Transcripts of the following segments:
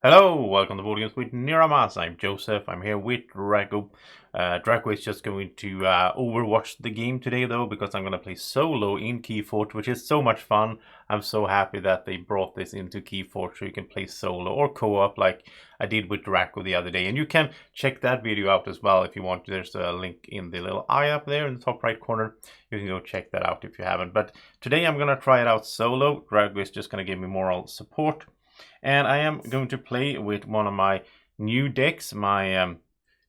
Hello, welcome to Board Games with Niramas. I'm Joseph. I'm here with Drago. Drago is just going to overwatch the game today, though, because I'm going to play solo in Keyforge, which is so much fun. I'm so happy that they brought this into Keyforge so you can play solo or co-op like I did with Drago the other day. And you can check that video out as well if you want. There's a link in the little eye up there in the top right corner. You can go check that out if you haven't. But today I'm going to try it out solo. Drago is just going to give me moral support. And I am going to play with one of my new decks, my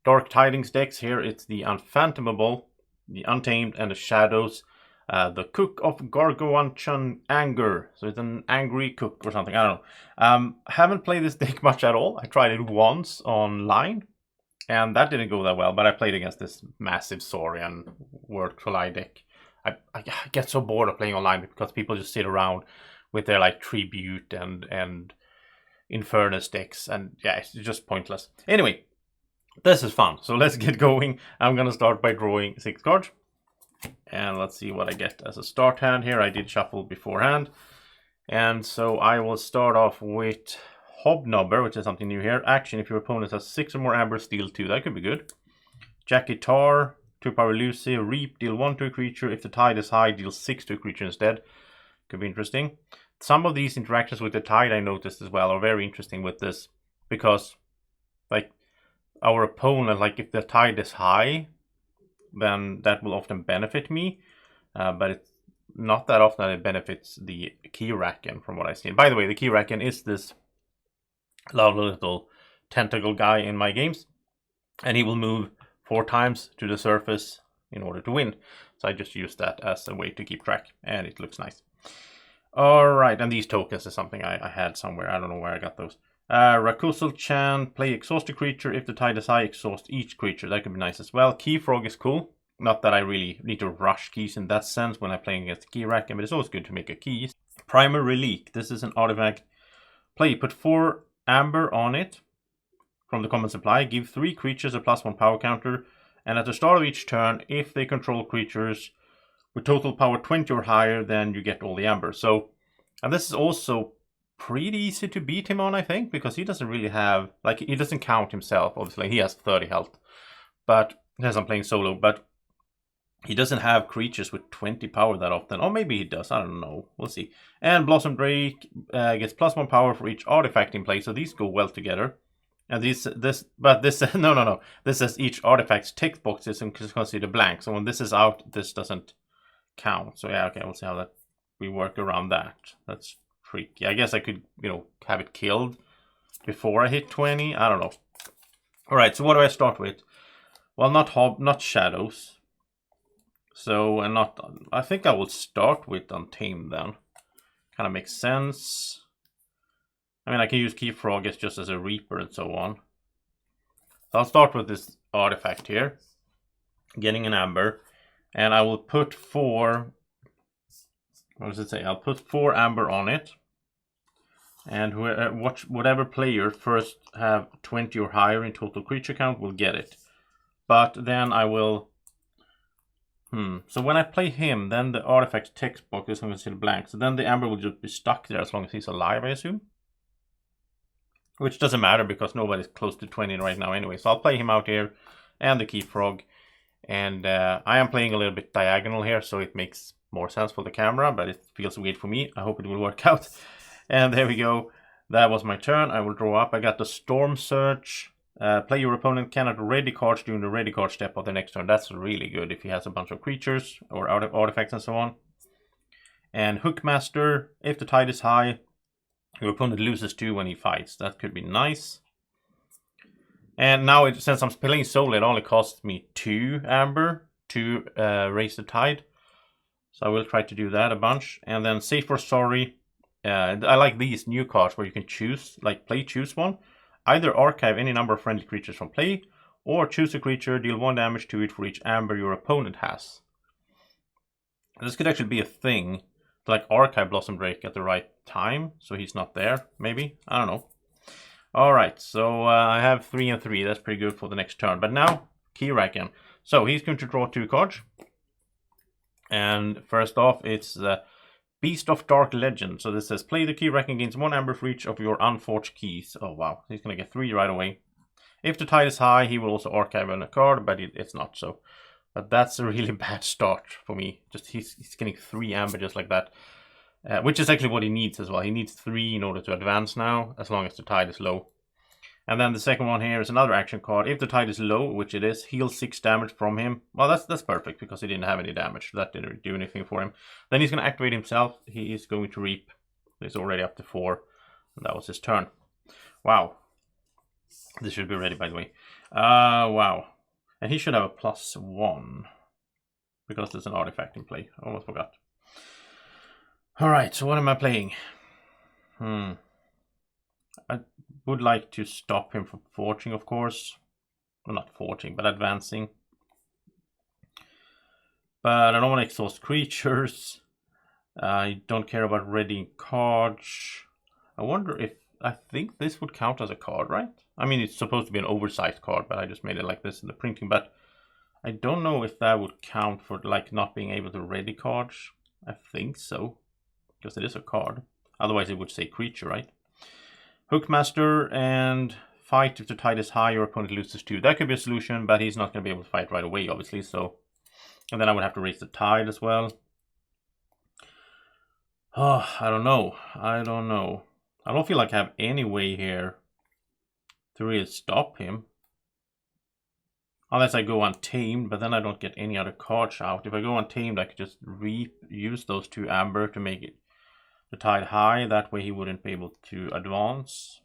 Dark Tidings decks here. It's the Unfathomable, the Untamed, and the Shadows. The Cook of Gargantuan Anger. So it's an angry cook or something, I don't know. Haven't played this deck much at all. I tried it once online, and that didn't go that well. But I played against this massive Saurian Word Collide deck. I get so bored of playing online because people just sit around with their like Tribute and Infernus decks, and yeah, it's just pointless. Anyway, this is fun, so let's get going. I'm gonna start by drawing 6 cards, and let's see what I get as a start hand here. I did shuffle beforehand, and so I will start off with Hobnobber, which is something new here. Action: if your opponent has 6 or more amber, steal 2. That could be good. Jack Guitar, 2 power Lucy, Reap, deal 1 to a creature. If the tide is high, deal 6 to a creature instead. Could be interesting. Some of these interactions with the tide I noticed as well are very interesting with this, because like our opponent, like if the tide is high, then that will often benefit me, but it's not that often that it benefits the Keyraken from what I've seen. By the way, the Keyraken is this lovely little tentacle guy in my games, and he will move 4 times to the surface in order to win. So I just use that as a way to keep track, and it looks nice. Alright, and these tokens is something I had somewhere. I don't know where I got those. Rakusal Chant, play exhaust a creature. If the tide is high, exhaust each creature. That could be nice as well. Keyfrog is cool. Not that I really need to rush keys in that sense when I'm playing against Keyraken, but it's always good to make a key. Primer Relic. This is an artifact. Play, put 4 amber on it from the common supply. Give 3 creatures a +1 power counter. And at the start of each turn, if they control creatures with total power 20 or higher, then you get all the amber. So, and this is also pretty easy to beat him on, I think, because he doesn't really have, like, he doesn't count himself, obviously. He has 30 health, but, as I'm playing solo, but he doesn't have creatures with 20 power that often. Or maybe he does, I don't know, we'll see. And Blossom Drake gets +1 power for each artifact in play, so these go well together. And this, no. This says each artifact's text box is considered blank, so when this is out, this doesn't count. So yeah, okay, we'll see how that we work around that. That's tricky. I guess I could, have it killed before I hit 20. I don't know. All right, so what do I start with? Well, not shadows. So, and not, I think I will start with Untamed then. Kind of makes sense. I mean, I can use Keyfrog just as a Reaper and so on. So I'll start with this artifact here, getting an amber. And I will put 4, what does it say? I'll put 4 amber on it. And whatever player first have 20 or higher in total creature count will get it. But then I will, so when I play him, then the artifact's text box is considered blank. So then the amber will just be stuck there as long as he's alive, I assume. Which doesn't matter because nobody's close to 20 right now anyway. So I'll play him out here and the Keyfrog. And I am playing a little bit diagonal here, so it makes more sense for the camera, but it feels weird for me. I hope it will work out. And there we go. That was my turn. I will draw up. I got the Storm Surge. Play your opponent cannot ready cards during the ready card step of the next turn. That's really good if he has a bunch of creatures or artifacts and so on. And Hookmaster. If the tide is high, your opponent loses 2 when he fights. That could be nice. And now, since I'm playing solo, it only costs me 2 amber to raise the tide. So I will try to do that a bunch. And then Safe or Sorry. I like these new cards where you can choose, like choose one. Either archive any number of friendly creatures from play, or choose a creature, deal 1 damage to it for each amber your opponent has. This could actually be a thing, to like archive Blossom Drake at the right time, so he's not there, maybe? I don't know. Alright, so I have 3 and 3. That's pretty good for the next turn. But now, Keyraken. So he's going to draw 2 cards. And first off, it's Beast of Dark Legend. So this says, play the Keyraken gains 1 amber for each of your unforged keys. Oh wow, he's going to get 3 right away. If the tide is high, he will also archive on a card, but it's not so. But that's a really bad start for me. Just he's getting 3 amber just like that. Which is actually what he needs as well. He needs 3 in order to advance now, as long as the tide is low. And then the second one here is another action card. If the tide is low, which it is, heal 6 damage from him. Well, that's perfect, because he didn't have any damage. That didn't do anything for him. Then he's going to activate himself. He is going to reap. He's already up to 4. And that was his turn. Wow. This should be ready, by the way. Wow. And he should have a +1. Because there's an artifact in play. I almost forgot. Alright, so what am I playing? I would like to stop him from forging, of course. Well, not forging, but advancing. But I don't want to exhaust creatures. I don't care about readying cards. I wonder if... I think this would count as a card, right? I mean, it's supposed to be an oversized card, but I just made it like this in the printing. But I don't know if that would count for, like, not being able to ready cards. I think so. Because it is a card. Otherwise it would say creature, right? Hookmaster and fight if the tide is high, your opponent loses 2. That could be a solution, but he's not going to be able to fight right away, obviously. So, and then I would have to raise the tide as well. Oh, I don't know. I don't feel like I have any way here to really stop him. Unless I go untamed, but then I don't get any other cards out. If I go untamed, I could just use those 2 amber to make it the tide high. That way he wouldn't be able to advance.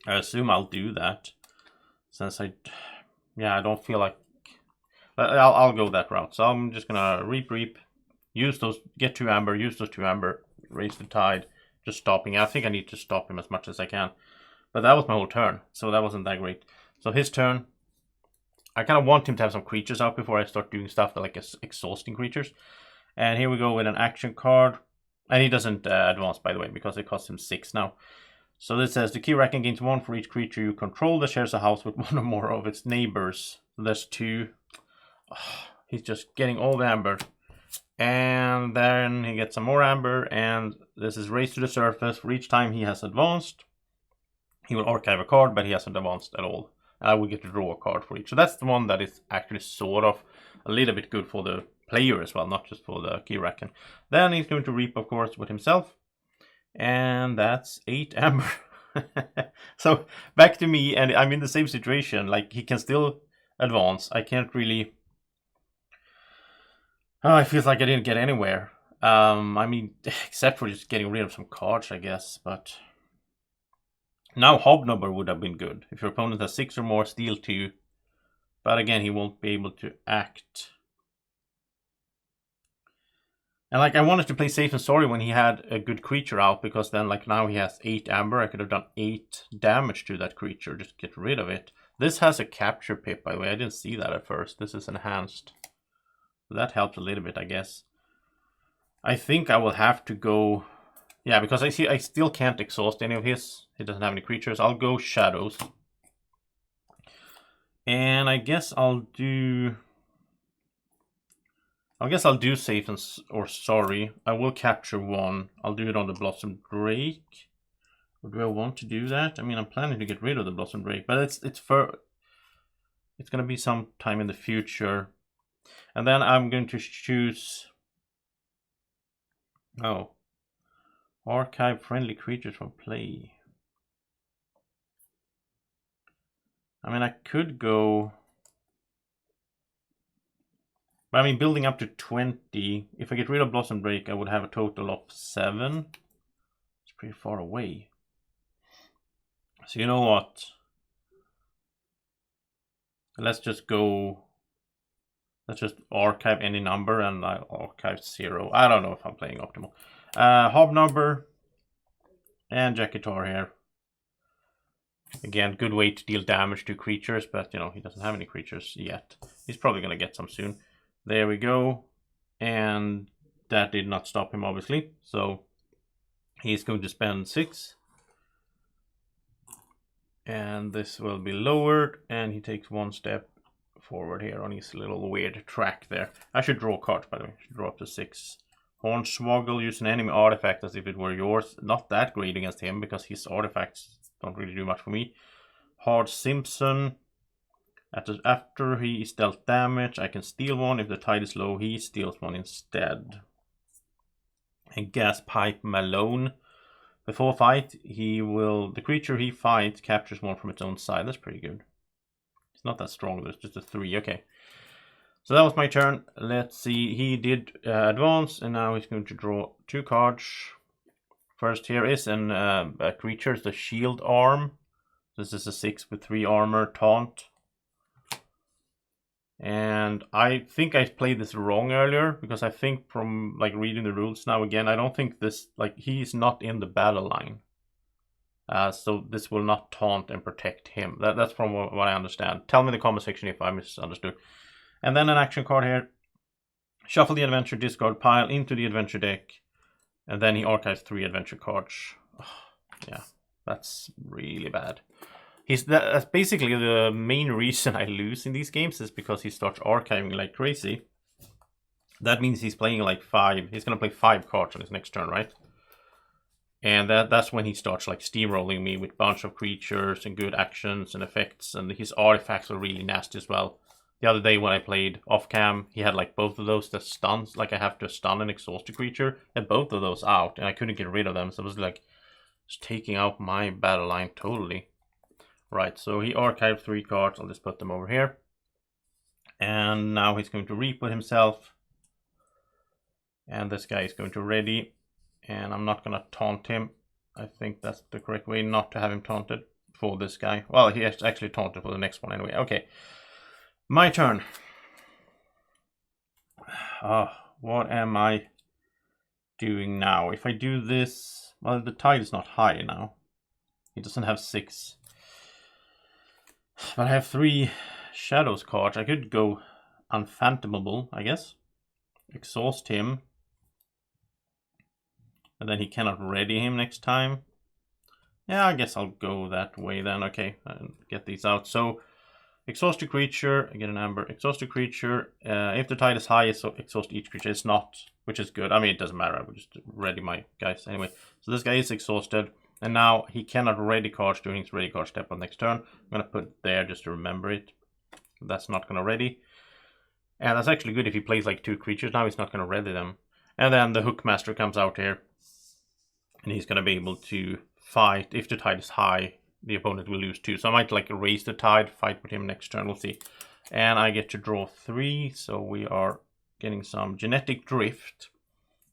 I assume I'll do that, since I don't feel like... I'll go that route. So I'm just gonna reap, use those, get 2 amber, use those 2 amber, raise the tide, just stopping. I think I need to stop him as much as I can. But that was my whole turn, so that wasn't that great. So his turn, I kind of want him to have some creatures out before I start doing stuff that like exhausting creatures. And here we go with an action card. And he doesn't advance, by the way, because it costs him 6 now. So this says, the Keyraken gains 1 for each creature you control that shares a house with 1 or more of its neighbors. So there's 2. Oh, he's just getting all the amber. And then he gets some more amber. And this is raised to the surface. For each time he has advanced, he will archive a card, but he hasn't advanced at all. I will get to draw a card for each. So that's the one that is actually sort of a little bit good for the player as well, not just for the Keyraken. Then he's going to reap, of course, with himself. And that's 8 amber. So back to me, and I'm in the same situation. Like, he can still advance. I can't really... Oh, it feels like I didn't get anywhere. I mean, except for just getting rid of some cards, I guess, but... Now Hobnobber would have been good. If your opponent has 6 or more, steal 2. But again, he won't be able to act. And like, I wanted to play safe and sorry when he had a good creature out, because then like now he has 8 amber. I could have done 8 damage to that creature, just get rid of it. This has a capture pip, by the way. I didn't see that at first. This is enhanced. So that helps a little bit, I guess. I think I will have to go... Yeah, because I see I still can't exhaust any of his. He doesn't have any creatures. I'll go shadows. And I guess I'll do safe and or sorry. I will capture 1. I'll do it on the Blossom Drake. Or do I want to do that? I mean, I'm planning to get rid of the Blossom Drake, but it's gonna be some time in the future. And then I'm going to choose... Oh. Archive friendly creatures from play. I mean, I could go... But I mean, building up to 20. If I get rid of Blossom Drake, I would have a total of 7. It's pretty far away. So you know what? Let's just go... Let's just archive any number, and I'll archive 0. I don't know if I'm playing optimal. Hobnobber and Jacketar here. Again, good way to deal damage to creatures, but you know, he doesn't have any creatures yet. He's probably going to get some soon. There we go. And that did not stop him, obviously. So he's going to spend 6. And this will be lowered, and he takes 1 step forward here on his little weird track there. I should draw cards, by the way. I should draw up to 6. Hornswoggle, use an enemy artifact as if it were yours. Not that great against him because his artifacts don't really do much for me. Hard Simpson. After he is dealt damage, I can steal one. If the tide is low, he steals one instead. And Gas Pipe Malone. Before fight, the creature he fights captures one from its own side. That's pretty good. It's not that strong, there's just a 3, okay. So that was my turn. Let's see, he did advance, and now he's going to draw 2 cards. First here is a creature, it's the Shield Arm. This is a 6 with 3 armor, taunt. And I think I played this wrong earlier, because I think from like reading the rules now again, I don't think this, like, he's not in the battle line. So this will not taunt and protect him. That's from what I understand. Tell me in the comment section if I misunderstood. And then an action card here. Shuffle the adventure discard pile into the adventure deck. And then he archives 3 adventure cards. Oh, yeah, that's really bad. That's basically the main reason I lose in these games, is because he starts archiving like crazy. That means he's playing like 5. He's going to play 5 cards on his next turn, right? And that's when he starts like steamrolling me with a bunch of creatures and good actions and effects. And his artifacts are really nasty as well. The other day when I played off cam, he had like both of those that stuns. Like I have to stun and exhaust a creature. And both of those out. And I couldn't get rid of them. So it was like just taking out my battle line totally. Right, so he archived 3 cards. I'll just put them over here. And now he's going to re-put himself. And this guy is going to ready. And I'm not going to taunt him. I think that's the correct way not to have him taunted for this guy. Well, he actually taunted for the next one anyway. Okay, my turn. What am I doing now? If I do this, well, the tide is not high now. He doesn't have 6. But I have 3 Shadows cards. I could go Unfathomable, I guess. Exhaust him. And then he cannot ready him next time. Yeah, I guess I'll go that way then. Okay, I'll get these out. So, exhaust a creature. I get an amber. Exhaust a creature. If the tide is high, so exhaust each creature. It's not, which is good. I mean, it doesn't matter. I will just ready my guys anyway. So this guy is exhausted. And now he cannot ready cards during his ready card step on next turn. I'm going to put it there just to remember it. That's not going to ready. And that's actually good if he plays like 2 creatures. Now he's not going to ready them. And then the Hookmaster comes out here. And he's going to be able to fight. If the tide is high, the opponent will lose 2. So I might like raise the tide, fight with him next turn. We'll see. And I get to draw 3. So we are getting some Genetic Drift.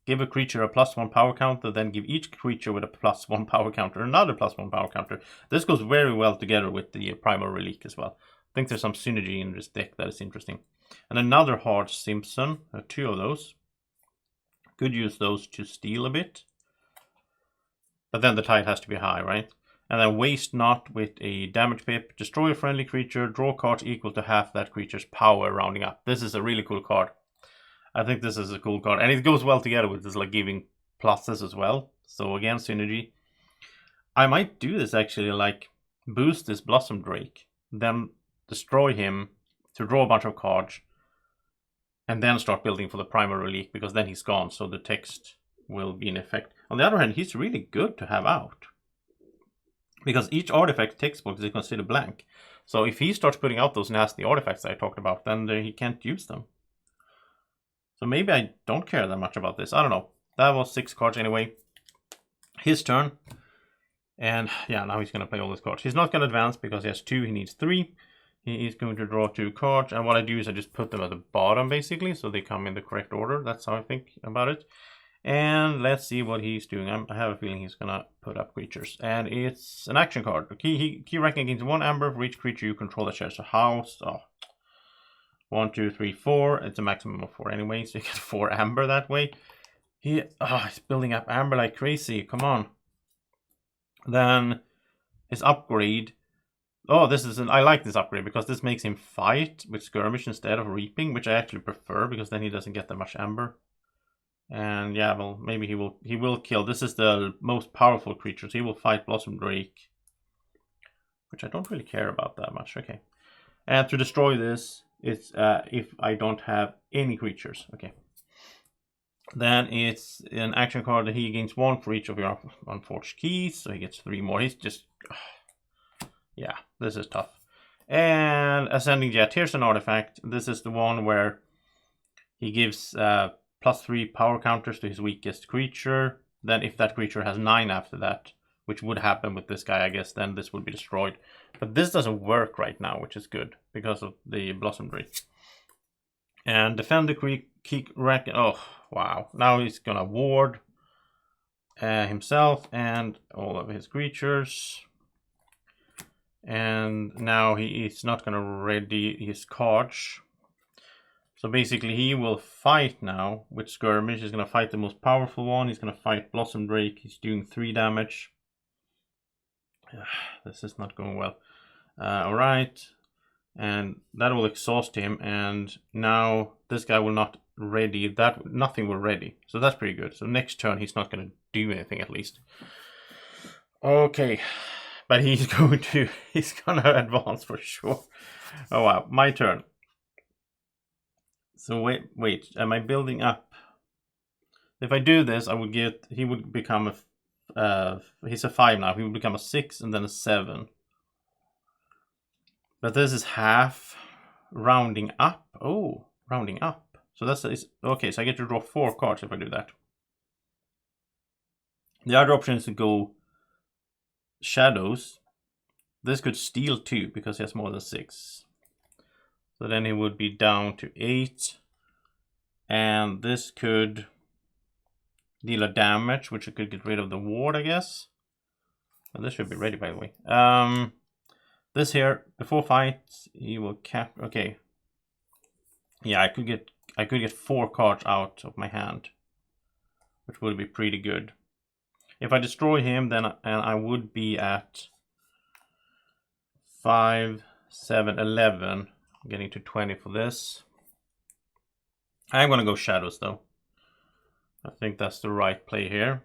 Give a creature a +1 power counter, then give each creature with a +1 power counter another +1 power counter. This goes very well together with the Primal Relic as well. I think there's some synergy in this deck that is interesting. And another Hard Simpson, 2 of those. Could use those to steal a bit. But then the tide has to be high, right? And then Waste Not with a damage pip. Destroy a friendly creature, draw cards equal to half that creature's power, rounding up. This is a really cool card. I think this is a cool card. And it goes well together with this, like giving pluses as well. So again, synergy. I might do this actually, like boost this Blossom Drake. Then destroy him to draw a bunch of cards. And then start building for the Primal Relic, because then he's gone. So the text will be in effect. On the other hand, he's really good to have out. Because each artifact textbook is considered blank. So if he starts putting out those nasty artifacts I talked about, then he can't use them. So maybe I don't care that much about this. I don't know. That was 6 cards anyway. His turn. And yeah, now he's going to play all these cards. He's not going to advance because he has 2. He needs 3. He is going to draw 2 cards. And what I do is I just put them at the bottom basically. So they come in the correct order. That's how I think about it. And let's see what he's doing. I have a feeling he's going to put up creatures. And it's an action card. Keyraken gains 1 amber for each creature you control that shares a house. Oh. 1, 2, 3, 4. It's a maximum of 4 anyway, so you get 4 amber that way. He's building up amber like crazy. Come on. Then his upgrade. Oh, I like this upgrade because this makes him fight with skirmish instead of reaping, which I actually prefer because then he doesn't get that much amber. And yeah, well, maybe he will kill. This is the most powerful creature, so he will fight Blossom Drake, which I don't really care about that much. Okay, and to destroy this. It's if I don't have any creatures. Okay. Then it's an action card that he gains 1 for each of your unforged keys, so he gets 3 more. He's just, yeah, this is tough. And Ascending Jet, here's an artifact. This is the one where he gives +3 power counters to his weakest creature. Then if that creature has 9 after that, which would happen with this guy, I guess, then this would be destroyed. But this doesn't work right now, which is good, because of the Blossom Drake. And defend the KeyRaken. Oh, wow. Now he's gonna ward himself and all of his creatures. And now he is not gonna ready his cards. So basically he will fight now with Skirmish. He's gonna fight the most powerful one. He's gonna fight Blossom Drake. He's doing 3 damage. This is not going well. Alright. And that will exhaust him, and now this guy will not ready. Nothing will ready, so that's pretty good. So next turn he's not going to do anything, at least. Okay, but he's gonna advance for sure. Oh wow, my turn. So wait, am I building up? If I do this, I would get, he would become a he's a 5 now. He would become a 6 and then a 7. But this is half rounding up. Oh, rounding up. So that's okay. So I get to draw 4 cards if I do that. The other option is to go shadows. This could steal 2 because he has more than 6. So then he would be down to 8. And this could deal a damage, which it could get rid of the ward, I guess. Well, this should be ready, by the way. This here, before fights, he will cap. Okay. Yeah, I could get 4 cards out of my hand, which would be pretty good. If I destroy him, then I would be at 5, 7, 11, getting to 20 for this. I'm gonna go shadows though. I think that's the right play here.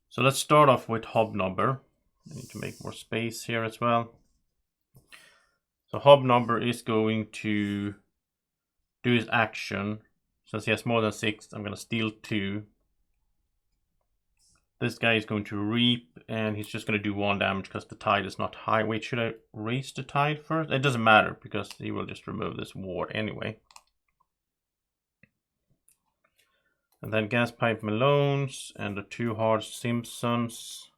So let's start off with Hobnobber. I need to make more space here as well. So Hobnobber is going to do his action. Since he has more than 6, I'm going to steal 2. This guy is going to reap, and he's just going to do 1 damage because the tide is not high. Wait, should I raise the tide first? It doesn't matter because he will just remove this ward anyway. And then Gaspipe Malones and the 2 hard Simpsons.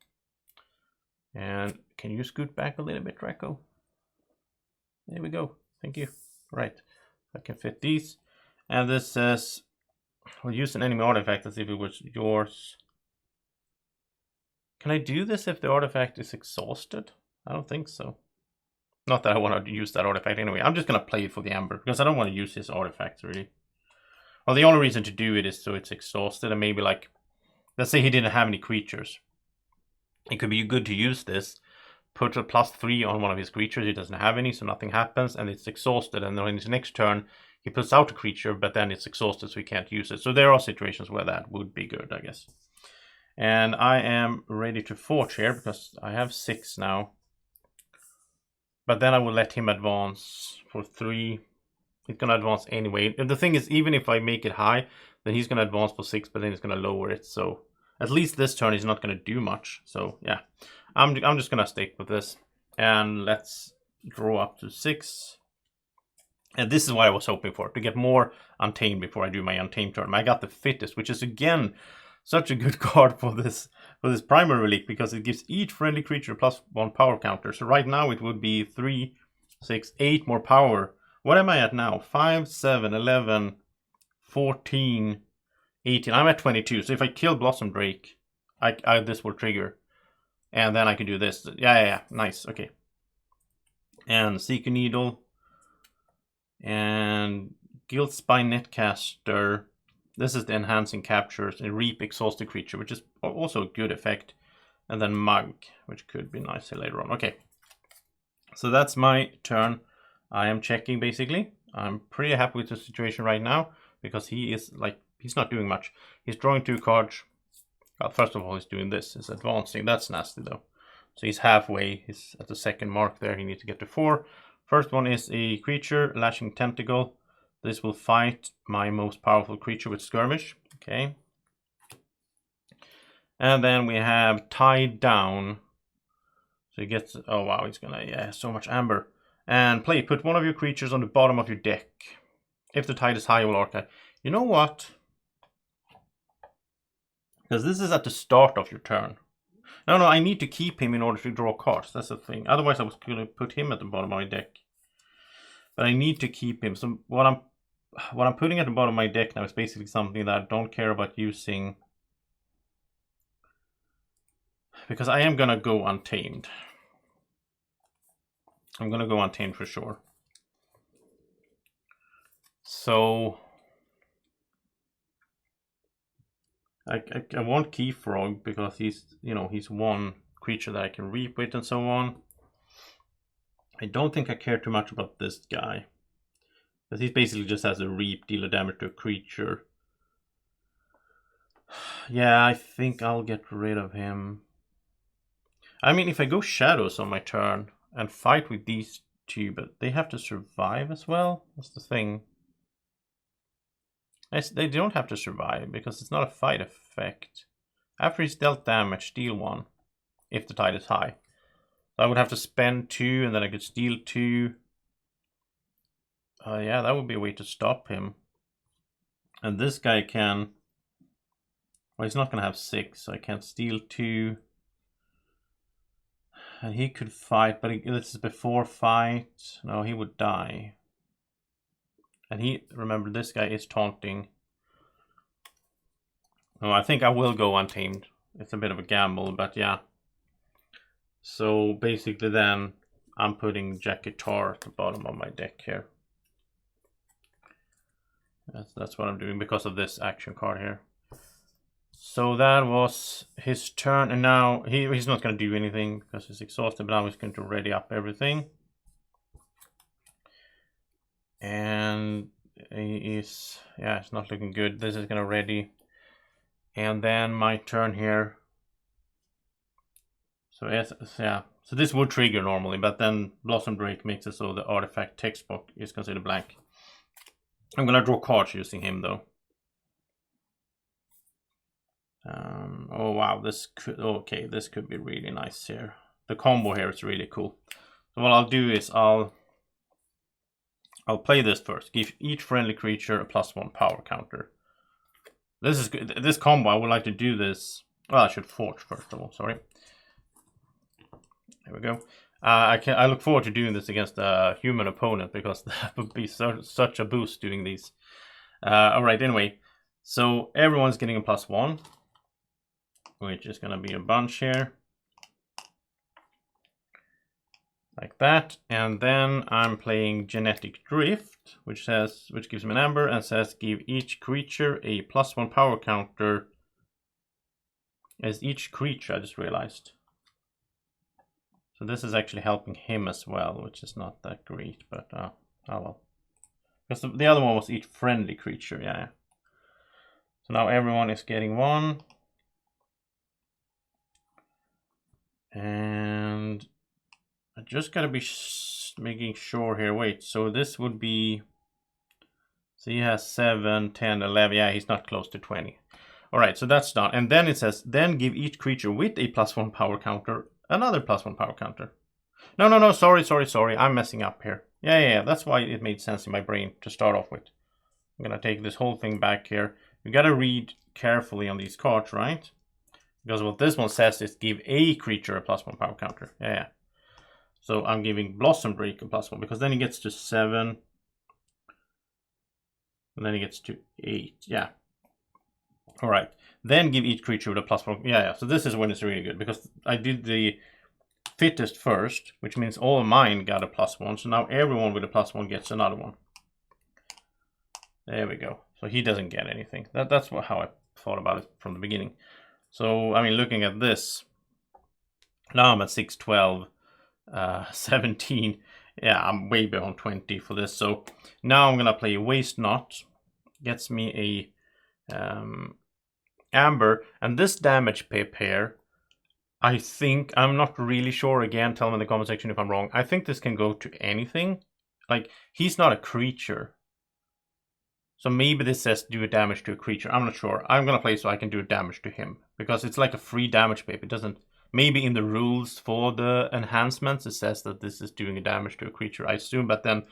And can you scoot back a little bit, Draco? There we go. Thank you. Right. I can fit these. And this says, well, use an enemy artifact as if it was yours. Can I do this if the artifact is exhausted? I don't think so. Not that I want to use that artifact anyway. I'm just going to play it for the Amber because I don't want to use his artifacts really. Well, the only reason to do it is so it's exhausted, and maybe like, let's say he didn't have any creatures. It could be good to use this, put a +3 on one of his creatures. He doesn't have any, so nothing happens, and it's exhausted. And then in his next turn, he puts out a creature, but then it's exhausted, so he can't use it. So there are situations where that would be good, I guess. And I am ready to forge here, because I have 6 now. But then I will let him advance for 3. He's going to advance anyway. And the thing is, even if I make it high, then he's going to advance for 6, but then he's going to lower it, so... At least this turn he's not going to do much. So yeah, I'm just going to stick with this. And let's draw up to 6. And this is what I was hoping for, to get more Untamed before I do my Untamed turn. I got the Fittest, which is again such a good card for this primary relic, because it gives each friendly creature +1 power counter. So right now it would be 3, 6, 8 more power. What am I at now? 5, 7, 11, 14... 18. I'm at 22. So if I kill Blossom Drake, this will trigger. And then I can do this. Yeah. Nice. Okay. And Seeker Needle. And Guild Spine Netcaster. This is the enhancing captures and reap exhausted creature, which is also a good effect. And then Mug, which could be nice later on. Okay. So that's my turn. I am checking basically. I'm pretty happy with the situation right now because he is like, he's not doing much. He's drawing 2 cards. Well, first of all, he's doing this. He's advancing. That's nasty, though. So he's halfway. He's at the second mark there. He needs to get to 4. First one is a creature, Lashing Tentacle. This will fight my most powerful creature with skirmish. Okay. And then we have tied down. So he gets, oh wow, he's gonna, yeah, so much amber. And play, put one of your creatures on the bottom of your deck. If the tide is high, will archive. You know what? Because this is at the start of your turn. No, I need to keep him in order to draw cards. That's the thing. Otherwise, I was going to put him at the bottom of my deck. But I need to keep him. So what I'm putting at the bottom of my deck now is basically something that I don't care about using. Because I am going to go Untamed. I'm going to go Untamed for sure. So I want Keyfrog because he's, you know, he's one creature that I can reap with and so on. I don't think I care too much about this guy. Because he basically just has a reap, deal a damage to a creature. Yeah, I think I'll get rid of him. I mean, if I go Shadows on my turn and fight with these two, but they have to survive as well. That's the thing. They don't have to survive because it's not a fight effect. After he's dealt damage, deal 1 if the tide is high. So I would have to spend 2 and then I could steal 2. Yeah, that would be a way to stop him. And this guy can... Well, he's not going to have 6, so I can't steal 2. And he could fight, but this is before fight. No, he would die. And he, remember, this guy is taunting. No, I think I will go Untamed. It's a bit of a gamble, but yeah. So basically then, I'm putting Jack Guitar at the bottom of my deck here. That's what I'm doing because of this action card here. So that was his turn, and now he's not going to do anything because he's exhausted, but now he's going to ready up everything. And he is, yeah, it's not looking good. This is going to ready. And then my turn here. So yes, yeah. So this would trigger normally, but then Blossom Break makes it so the artifact textbook is considered blank. I'm going to draw cards using him though. Oh wow, this could, okay, this could be really nice here. The combo here is really cool. So what I'll do is I'll play this first. Give each friendly creature a +1 power counter. This is good. This combo, I would like to do this. Well, I should forge first of all. Sorry. There we go. I look forward to doing this against a human opponent because that would be such a boost doing these. All right. Anyway, so everyone's getting a +1, which is going to be a bunch here. Like that, and then I'm playing Genetic Drift, which gives me an amber and says give each creature a +1 power counter as each creature. I just realized. So this is actually helping him as well, which is not that great, but oh well. Because the other one was each friendly creature, yeah. So now everyone is getting 1, and I just gotta be making sure here. Wait, so this would be, so he has 7, 10, 11. Yeah, he's not close to 20. All right, so that's done. And then it says, then give each creature with a +1 power counter another +1 power counter. No, sorry. I'm messing up here. Yeah, that's why it made sense in my brain to start off with. I'm gonna take this whole thing back here. You gotta read carefully on these cards, right? Because what this one says is give a creature a +1 power counter. Yeah. So I'm giving Blossom Break a +1 because then he gets to 7. And then he gets to 8. Yeah. All right. Then give each creature with a +1. Yeah. So this is when it's really good because I did the fittest first, which means all of mine got a +1. So now everyone with a +1 gets another one. There we go. So he doesn't get anything. That's how I thought about it from the beginning. So, I mean, looking at this, now I'm at 6, 12. 17. Yeah, I'm way beyond 20 for this. So now I'm gonna play Waste Not. Gets me a amber, and this damage pip here, I think, I'm not really sure, again, tell me in the comment section if I'm wrong. I think this can go to anything. Like, he's not a creature. So maybe this says do a damage to a creature. I'm not sure. I'm gonna play so I can do damage to him. Because it's like a free damage babe. It doesn't... Maybe in the rules for the enhancements it says that this is doing a damage to a creature, I assume. But then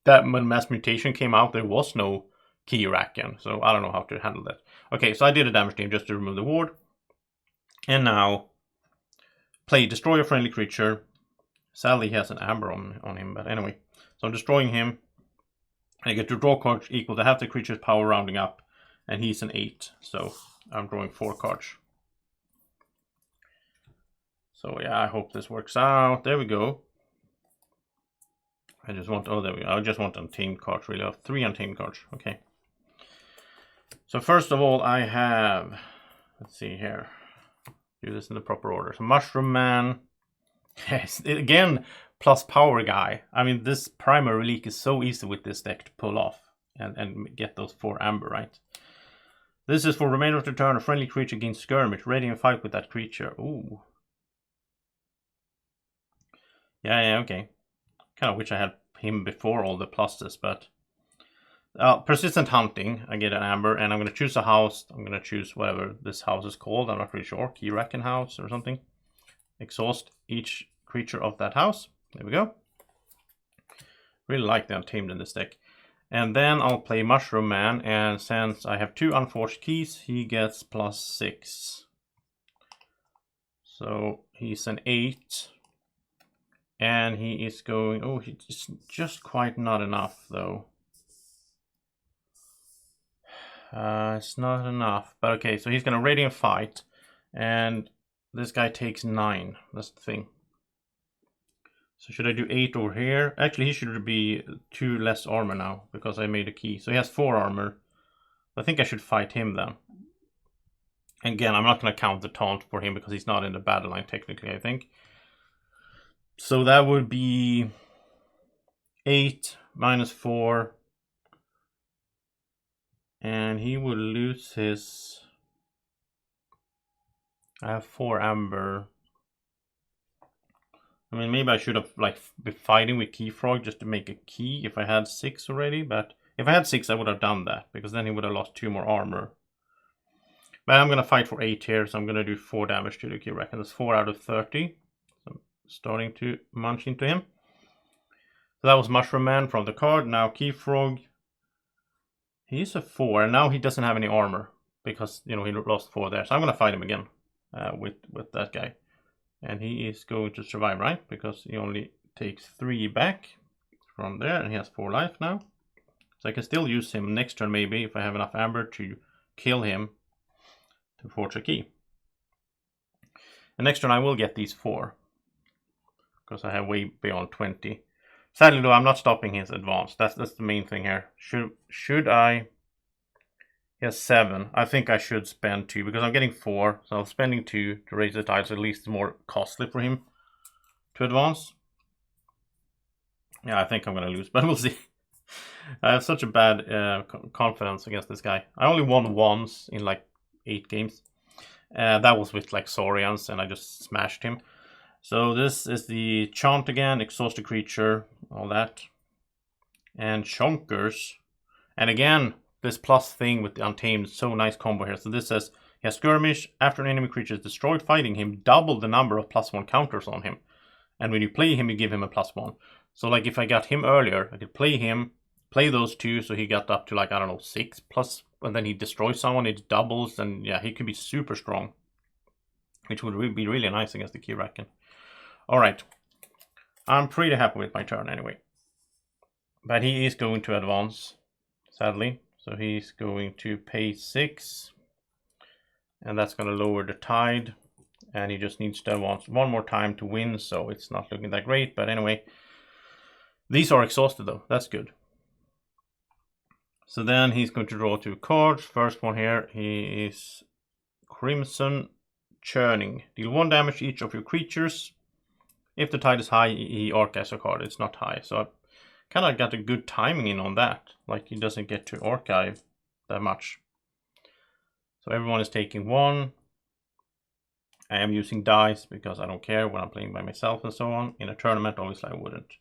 that when Mass Mutation came out, there was no Keyraken. So I don't know how to handle that. Okay, so I did a damage to him just to remove the ward. And now play destroy a friendly creature. Sadly he has an amber on him, but anyway. So I'm destroying him. I get to draw cards equal to half the creature's power rounding up. And he's an 8. So I'm drawing 4 cards. So yeah, I hope this works out. There we go. I just want... Oh, there we go. I just want untamed cards, really. I have 3 untamed cards. Okay. So first of all, I have... Let's see here. Do this in the proper order. So Mushroom Man. Yes, again, plus power guy. I mean, this primary leak is so easy with this deck to pull off and get those 4 amber, right? This is for remainder of the turn. A friendly creature gains skirmish. Ready and fight with that creature. Ooh. Yeah, okay. Kind of wish I had him before all the pluses, but... persistent hunting. I get an amber, and I'm going to choose a house. I'm going to choose whatever this house is called. I'm not really sure. Keyraken house or something. Exhaust each creature of that house. There we go. Really like the untamed in this deck. And then I'll play Mushroom Man, and since I have 2 unforged keys, he gets +6. So he's an 8. And he is going... Oh, he's just quite not enough, though. It's not enough. But okay, so he's going to Radiant Fight. And this guy takes 9. That's the thing. So should I do 8 over here? Actually, he should be 2 less armor now, because I made a key. So he has 4 armor. I think I should fight him then. Again, I'm not going to count the taunt for him, because he's not in the battle line, technically, I think. So that would be 8 minus 4. And he would lose his... I have 4 amber. I mean, maybe I should have been fighting with Keyfrog just to make a key if I had 6 already. But if I had 6, I would have done that, because then he would have lost 2 more armor. But I'm going to fight for 8 here, so I'm going to do 4 damage to the Keyraken. That's 4 out of 30. So I'm starting to munch into him. So that was Mushroom Man from the card. Now Keyfrog. He's a 4, and now he doesn't have any armor, because, you know, he lost 4 there. So I'm going to fight him again with that guy. And he is going to survive, right? Because he only takes 3 back from there, and he has 4 life now. So I can still use him next turn, maybe, if I have enough amber to kill him to forge a key. And next turn I will get these 4, because I have way beyond 20. Sadly, though, I'm not stopping his advance. That's the main thing here. Should I... He has 7. I think I should spend 2, because I'm getting 4. So I'm spending 2 to raise the tides. At least more costly for him to advance. Yeah, I think I'm going to lose, but we'll see. I have such a bad confidence against this guy. I only won once in like 8 games. That was with like Saurians, and I just smashed him. So this is the chant again, exhaust a creature, all that. And Chonkers. And again, this plus thing with the Untamed, so nice combo here. So this says, he has skirmish. After an enemy creature is destroyed fighting him, double the number of +1 counters on him. And when you play him, you give him a +1. So like if I got him earlier, I could play him, play those 2, so he got up to like, I don't know, 6 plus, and then he destroys someone, it doubles, and yeah, he could be super strong. Which would be really nice against the Keyraken. Alright. I'm pretty happy with my turn anyway. But he is going to advance, sadly. So he's going to pay 6. And that's going to lower the tide. And he just needs to advance 1 more time to win, so it's not looking that great. But anyway, these are exhausted though. That's good. So then he's going to draw 2 cards. First one here, he is Crimson Churning. Deal 1 damage to each of your creatures. If the tide is high, he archives a card. It's not high, so I kind of got a good timing in on that. Like, he doesn't get to archive that much. So everyone is taking 1. I am using dice because I don't care when I'm playing by myself and so on. In a tournament, obviously I wouldn't.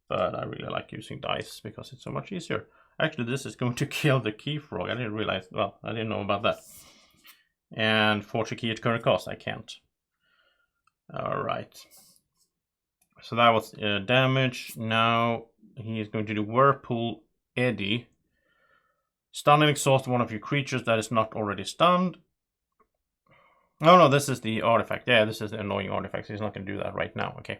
but I really like using dice because it's so much easier. Actually, this is going to kill the key frog. I didn't realize, well, I didn't know about that. And forge a key at current cost, I can't. Alright. So that was damage. Now he is going to do Whirlpool Eddy. Stun and exhaust one of your creatures that is not already stunned. Oh no, this is the artifact. Yeah, this is the annoying artifact. So he's not going to do that right now. Okay.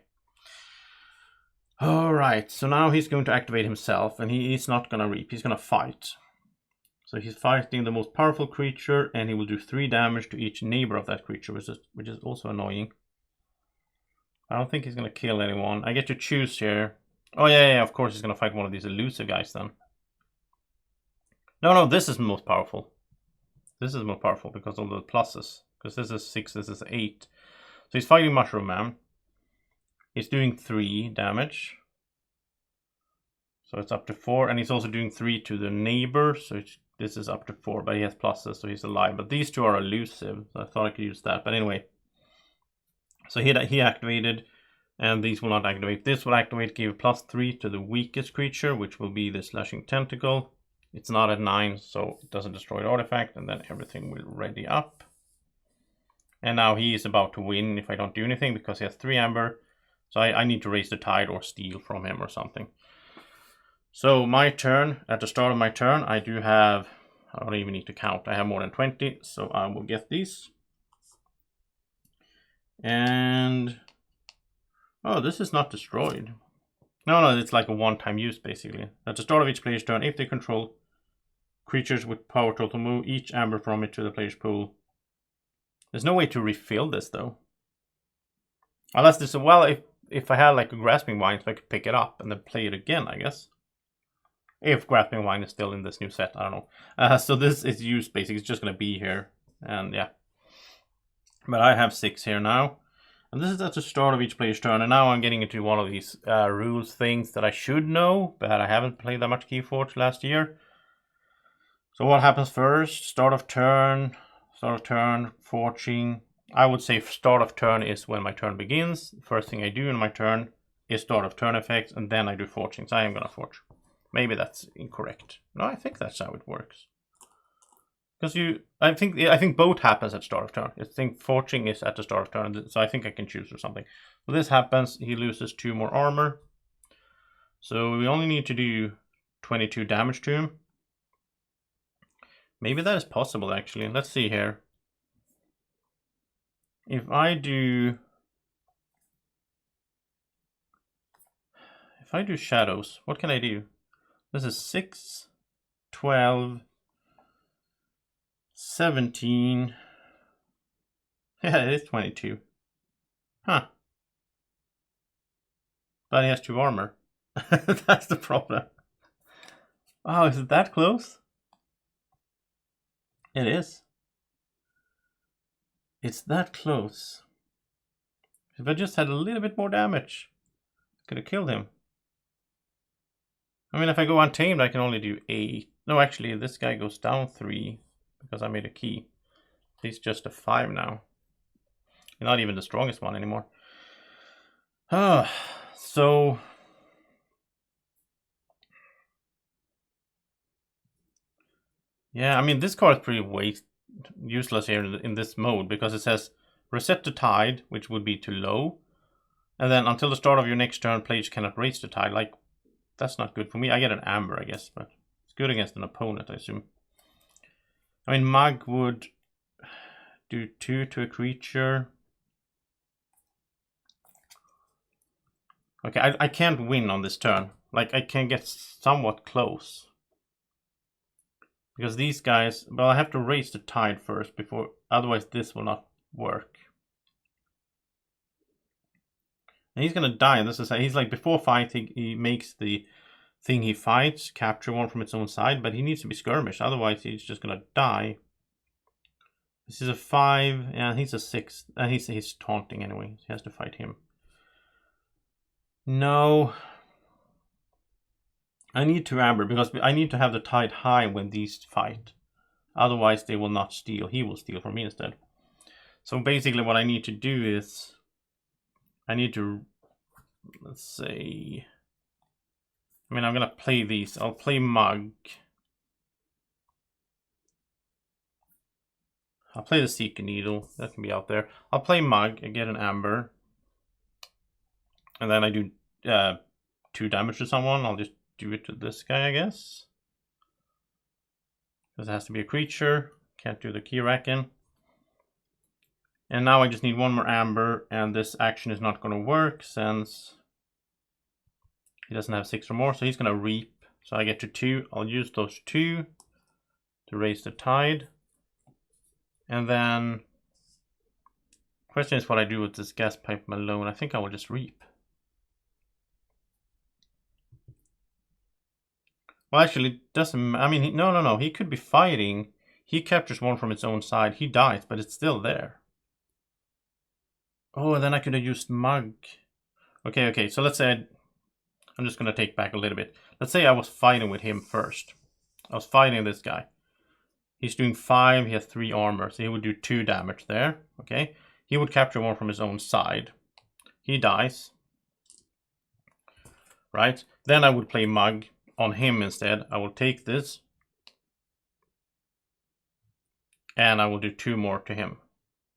Alright, so now he's going to activate himself, and he's not going to reap. He's going to fight. So he's fighting the most powerful creature, and he will do 3 damage to each neighbor of that creature, which is also annoying. I don't think he's going to kill anyone. I get to choose here. Oh yeah, of course he's going to fight one of these elusive guys then. No, this is the most powerful. This is more powerful because of the pluses. Because this is 6, this is 8. So he's fighting Mushroom Man. He's doing 3 damage. So it's up to 4. And he's also doing 3 to the neighbor. So this is up to 4. But he has pluses, so he's alive. But these 2 are elusive. So I thought I could use that. But anyway. So he activated. And these will not activate. This will activate, give +3 to the weakest creature, which will be the Slashing Tentacle. It's not at 9, so it doesn't destroy the artifact, and then everything will ready up. And now he is about to win if I don't do anything, because he has 3 amber. So I need to raise the tide or steal from him or something. So my turn, at the start of my turn, I do have, I don't even need to count, I have more than 20, so I will get these. And, oh, this is not destroyed. No, it's like a one-time use, basically. At the start of each player's turn, if they control creatures with power total, move each amber from it to the player's pool. There's no way to refill this, though. Unless this, well, if I had like a Grasping Vine, so I could pick it up and then play it again, I guess. If Grasping Vine is still in this new set, I don't know. So this is used, basically. It's just going to be here. And yeah. But I have 6 here now. And this is at the start of each player's turn. And now I'm getting into one of these rules things that I should know, but I haven't played that much Keyforge last year. So what happens first? Start of turn, forging. I would say start of turn is when my turn begins. First thing I do in my turn is start of turn effects, and then I do forging. So I am going to forge. Maybe that's incorrect. No, I think that's how it works. Because I think both happens at start of turn. I think forging is at the start of turn, so I think I can choose or something. So this happens, he loses 2 more armor. So we only need to do 22 damage to him. Maybe that is possible, actually. Let's see here. If I do shadows, what can I do? This is 6, 12, 17. Yeah, it is 22. Huh. But he has 2 armor. That's the problem. Oh, is it that close? It is. It's that close. If I just had a little bit more damage, I could have killed him. I mean, if I go untamed, I can only do 8. No, actually, this guy goes down 3 because I made a key. He's just a 5 now. He's not even the strongest one anymore. So... yeah, I mean, this card is pretty useless here in this mode, because it says reset the tide, which would be too low. And then until the start of your next turn, players cannot raise the tide. Like, that's not good for me. I get an amber, I guess, but it's good against an opponent, I assume. I mean, Mag would do 2 to a creature. Okay, I can't win on this turn. Like, I can get somewhat close. Because these guys, well, I have to raise the tide first before, otherwise this will not work. And he's gonna die, and this is, he's like, before fighting, he makes the thing he fights capture one from its own side, but he needs to be skirmished, otherwise he's just gonna die. This is a 5, and he's a 6, and he's taunting anyway, he has to fight him. No. I need 2 amber, because I need to have the tide high when these fight. Otherwise they will not steal. He will steal from me instead. So basically what I need to do is... I need to... let's say... I mean, I'm gonna play these. I'll play Mug. I'll play the Seeker Needle. That can be out there. I'll play Mug and get an Amber. And then I do 2 damage to someone. I'll just do it to this guy, I guess. Because it has to be a creature. Can't do the Keyraken. And now I just need 1 more Amber. And this action is not going to work since he doesn't have 6 or more. So he's going to Reap. So I get to 2. I'll use those 2 to raise the tide. And then question is what I do with this Gas Pipe Malone. I think I will just Reap. Well, actually, it doesn't. I mean, no. He could be fighting. He captures 1 from its own side. He dies, but it's still there. Oh, and then I could have used Mug. Okay. So let's say I'm just going to take back a little bit. Let's say I was fighting with him first. I was fighting this guy. He's doing 5. He has 3 armor, so he would do 2 damage there. Okay. He would capture 1 from his own side. He dies. Right. Then I would play Mug on him instead. I will take this. And I will do 2 more to him.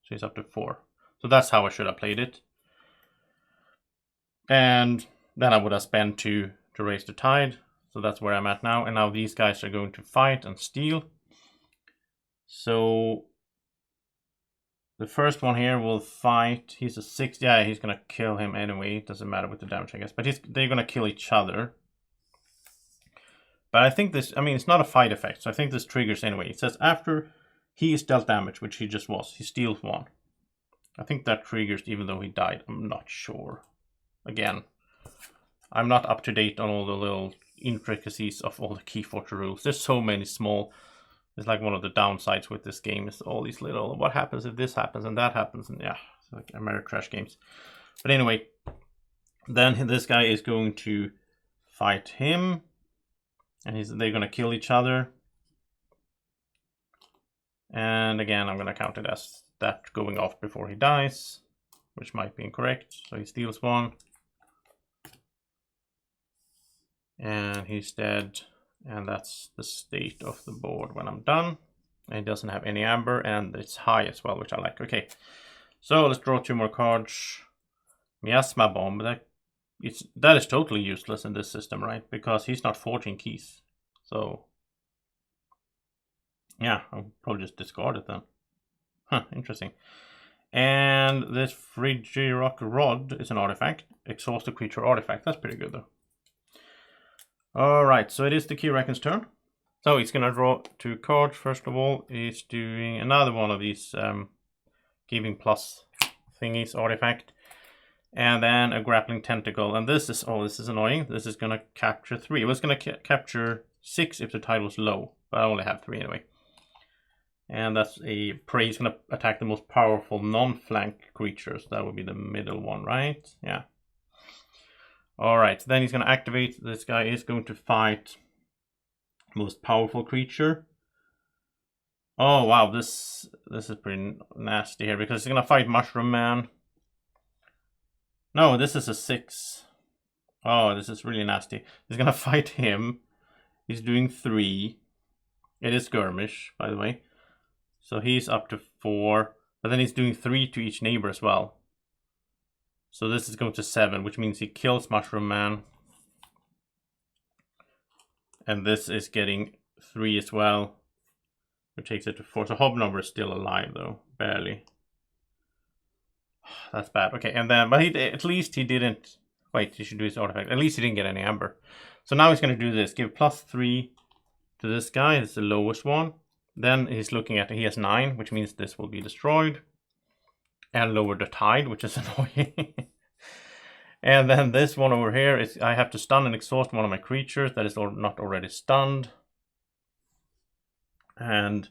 So he's up to 4. So that's how I should have played it. And then I would have spent 2 to raise the tide. So that's where I'm at now. And now these guys are going to fight and steal. So the first one here will fight. He's a 6. Yeah, he's going to kill him anyway. It doesn't matter with the damage, I guess. But they're going to kill each other. But I think this, I mean, it's not a fight effect. So I think this triggers anyway. It says after he is dealt damage, which he just was. He steals 1. I think that triggers even though he died. I'm not sure. Again, I'm not up to date on all the little intricacies of all the Keyforge rules. There's so many small. It's like one of the downsides with this game is all these little, what happens if this happens and that happens, and yeah, it's like Ameritrash games. But anyway, then this guy is going to fight him, and they're going to kill each other. And again, I'm going to count it as that going off before he dies, which might be incorrect. So he steals 1. And he's dead. And that's the state of the board when I'm done. And he doesn't have any Amber, and it's high as well, which I like. Okay, so let's draw 2 more cards. Miasma Bomb, that is totally useless in this system, right? Because he's not forging keys. So, yeah, I'll probably just discard it then. Huh, interesting. And this Frigirock Rod is an artifact. Exhaust a creature artifact. That's pretty good, though. Alright, so it is the Keyraken's turn. So he's going to draw 2 cards. First of all, he's doing another one of these giving plus thingies, artifact. And then a grappling tentacle. And this is, oh, this is annoying. This is going to capture 3. It was going to capture 6 if the tide was low. But I only have 3 anyway. And that's a prey. He's going to attack the most powerful non-flank creatures. That would be the middle one, right? Yeah. Alright, then he's going to activate. This guy is going to fight most powerful creature. Oh, wow. This is pretty nasty here because he's going to fight Mushroom Man. No, this is a 6. Oh, this is really nasty. He's going to fight him. He's doing 3. It is skirmish, by the way. So he's up to 4. But then he's doing 3 to each neighbor as well. So this is going to 7, which means he kills Mushroom Man. And this is getting 3 as well, which takes it to 4. So Hobnobber is still alive, though. Barely. That's bad. Okay, and then, but at least he didn't... Wait, he should do his artifact. At least he didn't get any Amber. So now he's going to do this. Give +3 to this guy. It's the lowest one. Then he's looking at... He has 9, which means this will be destroyed. And lower the tide, which is annoying. And then this one over here is I have to stun and exhaust one of my creatures that is not already stunned. And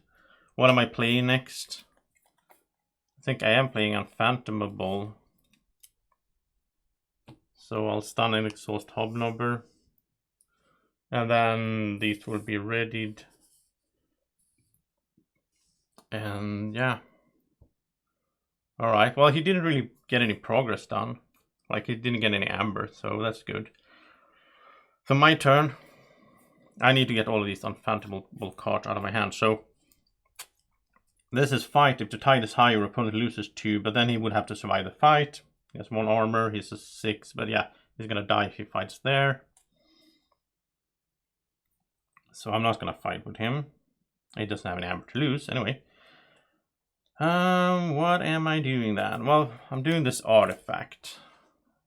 what am I playing next? I think I am playing Unfathomable. So I'll stun and exhaust Hobnobber. And then these will be readied. And yeah. Alright, well, he didn't really get any progress done. Like, he didn't get any Amber, so that's good. So my turn. I need to get all of these unfathomable cards out of my hand. So this is fight. If the tide is high, your opponent loses 2, but then he would have to survive the fight. He has 1 armor, he's a 6, but yeah, he's gonna die if he fights there. So I'm not gonna fight with him. He doesn't have any amber to lose, anyway. What am I doing then? Well, I'm doing this artifact.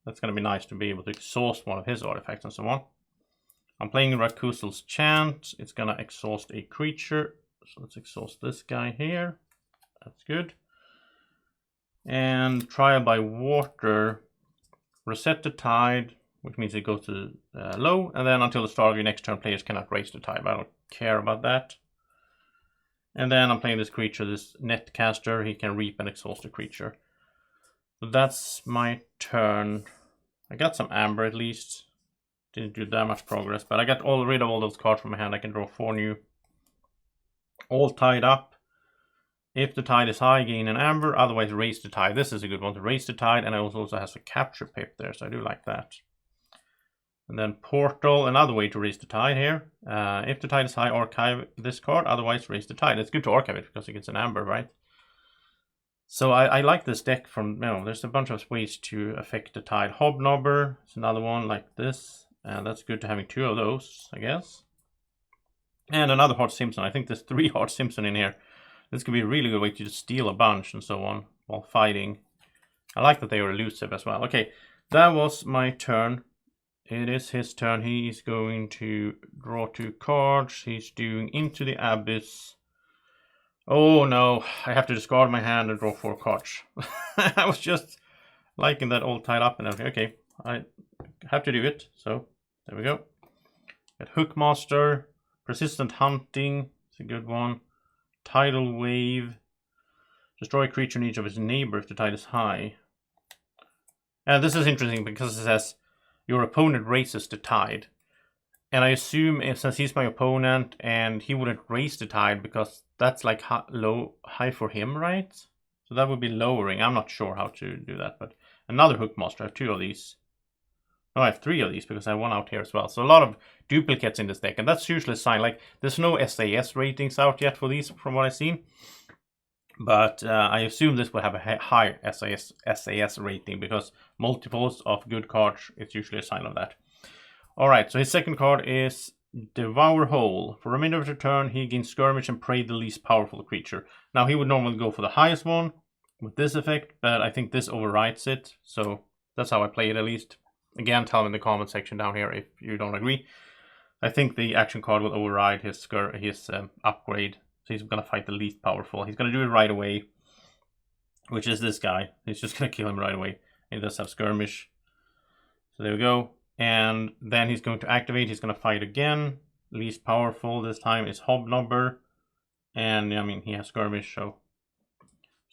That's gonna be nice to be able to exhaust one of his artifacts and so on. I'm playing Rakusel's Chant. It's gonna exhaust a creature. So let's exhaust this guy here. That's good. And Trial by Water. Reset the tide, which means it goes to low. And then until the start of your next turn, players cannot raise the tide. But I don't care about that. And then I'm playing this creature, this Netcaster. He can reap and exhaust a creature. So that's my turn. I got some amber at least. Didn't do that much progress, but I got rid of all those cards from my hand. I can draw 4 new. All tied up. If the tide is high, gain an amber. Otherwise, raise the tide. This is a good one to raise the tide, and it also has a capture pip there, so I do like that. And then Portal, another way to raise the tide here. If the tide is high, archive this card. Otherwise, raise the tide. It's good to archive it because it gets an amber, right? So I like this deck from, there's a bunch of ways to affect the tide. Hobnobber is another one like this. And that's good to having 2 of those, I guess. And another Heart Simpson. I think there's 3 Heart Simpson in here. This could be a really good way to just steal a bunch and so on while fighting. I like that they are elusive as well. Okay, that was my turn. It is his turn. He's going to draw 2 cards. He's doing Into the Abyss. Oh no, I have to discard my hand and draw 4 cards. I was just liking that all tied up and everything. Okay, I have to do it. So there we go. Got Hookmaster, Persistent Hunting. It's a good one. Tidal Wave. Destroy a creature in each of its neighbor if the tide is high. And this is interesting because it says your opponent raises the tide. And I assume since he's my opponent and he wouldn't raise the tide because that's like high for him, right? So that would be lowering. I'm not sure how to do that, but another Hookmaster. I have 2 of these. No, I have 3 of these because I have 1 out here as well. So a lot of duplicates in this deck, and that's usually a sign. Like, there's no SAS ratings out yet for these from what I've seen. But I assume this will have a high SAS rating because multiples of good cards, it's usually a sign of that. Alright, so his second card is Devour Whole. For a remainder of the turn, he gains Skirmish and Prey the least powerful creature. Now, he would normally go for the highest one with this effect, but I think this overwrites it. So that's how I play it at least. Again, tell me in the comment section down here if you don't agree. I think the action card will override his upgrade. So he's going to fight the least powerful. He's going to do it right away, which is this guy. He's just going to kill him right away. He does have Skirmish. So there we go. And then he's going to activate. He's going to fight again. Least powerful this time is Hobnobber. And I mean, he has Skirmish, so